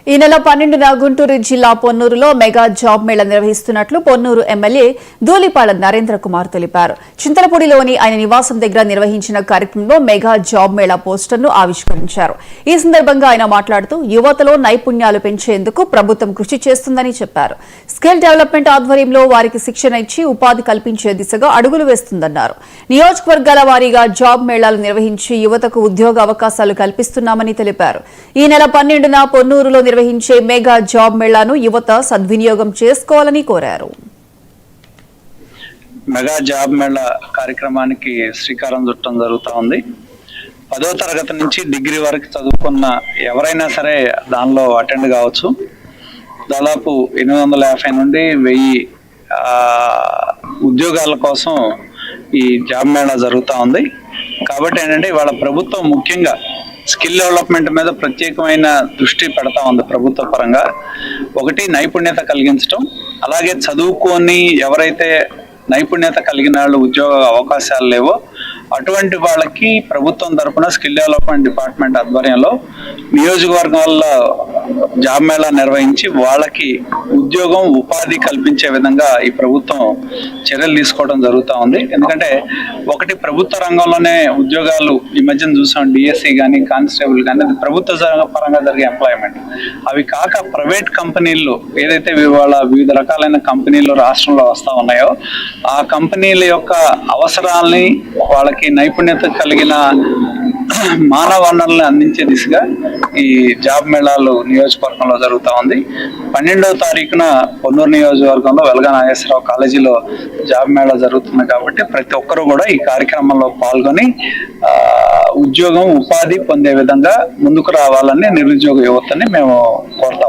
ఈ నెల 12న గుంటూరు జిల్లా పొన్నూరులో మెగా జాబ్ మేళా నిర్వహిస్తున్నట్లు పొన్నూరు ఎమ్మెల్యే ధూళిపాల నరేంద్ర కుమార్ తెలిపారు. చింతలపూడిలోని ఆయన నివాసం దగ్గర నిర్వహించిన కార్యక్రమంలో మెగా జాబ్ మేళా పోస్టర్ను ఆవిష్కరించారు. ఈ సందర్భంగా ఆయన మాట్లాడుతూ యువతలో నైపుణ్యాలు పెంచేందుకు ప్రభుత్వం కృషి చేస్తుందని చెప్పారు. స్కిల్ డెవలప్మెంట్ ఆధ్వర్యంలో వారికి శిక్షణ ఇచ్చి ఉపాధి కల్పించే దిశగా అడుగులు వేస్తుందన్నారు. నియోజకవర్గాల వారీగా జాబ్ మేళాలు నిర్వహించి యువతకు ఉద్యోగ అవకాశాలు కల్పిస్తున్నామని తెలిపారు. ఈ నెల 12న పొన్నూరులో నిర్వహించే మెగా జాబ్ మేళాను యువత సద్వినియోగం చేసుకోవాలని కోరారు. మెగా జాబ్ మేళా కార్యక్రమానికి శ్రీకారం చుట్టడం జరుగుతూ ఉంది. 10వ తరగతి నుంచి డిగ్రీ వరకు చదువుకున్న ఎవరైనా సరే దానిలో అటెండ్ కావచ్చు. దాదాపు 850 నుండి 1000 ఉద్యోగాల కోసం ఈ జాబ్ మేళా జరుగుతూ ఉంది. కాబట్టి ఏంటంటే ఇవాళ ప్రభుత్వం ముఖ్యంగా స్కిల్ డెవలప్మెంట్ మీద ప్రత్యేకమైన దృష్టి పెడతా ఉంది ప్రభుత్వ పరంగా. ఒకటి నైపుణ్యత కలిగించడం, అలాగే చదువుకొని ఎవరైతే నైపుణ్యత కలిగిన వాళ్ళు ఉద్యోగ అవకాశాలు లేవో అటువంటి వాళ్ళకి ప్రభుత్వం తరఫున స్కిల్ డెవలప్మెంట్ డిపార్ట్మెంట్ ఆధ్వర్యంలో నియోజకవర్గాల్లో జాబ్ మేళా నిర్వహించి వాళ్ళకి ఉద్యోగం ఉపాధి కల్పించే విధంగా ఈ ప్రభుత్వం చర్యలు తీసుకోవడం జరుగుతూ ఉంది. ఎందుకంటే ఒకటి ప్రభుత్వ రంగంలోనే ఉద్యోగాలు ఈ మధ్యన చూసాం, డిఎస్సి కానీ కానిస్టేబుల్ కానీ అది ప్రభుత్వ పరంగా జరిగే ఎంప్లాయ్మెంట్. అవి కాక ప్రైవేట్ కంపెనీల్లో ఏదైతే ఇవాళ వివిధ రకాలైన కంపెనీలు రాష్ట్రంలో వస్తూ ఉన్నాయో ఆ కంపెనీల యొక్క అవసరాలని వాళ్ళకి నైపుణ్యత కలిగిన మానవ వనరులను అందించే దిశగా ఈ జాబ్ మేళాలు నియోజకవర్గంలో జరుగుతూ ఉంది. 12వ తారీఖున పొన్నూరు నియోజకవర్గంలో వెలగా నాగేశ్వరరావు కాలేజీలో జాబ్ మేళా జరుగుతుంది. కాబట్టి ప్రతి ఒక్కరూ కూడా ఈ కార్యక్రమంలో పాల్గొని ఉద్యోగం ఉపాధి పొందే విధంగా ముందుకు రావాలని నిరుద్యోగ యువతని మేము కోరుతా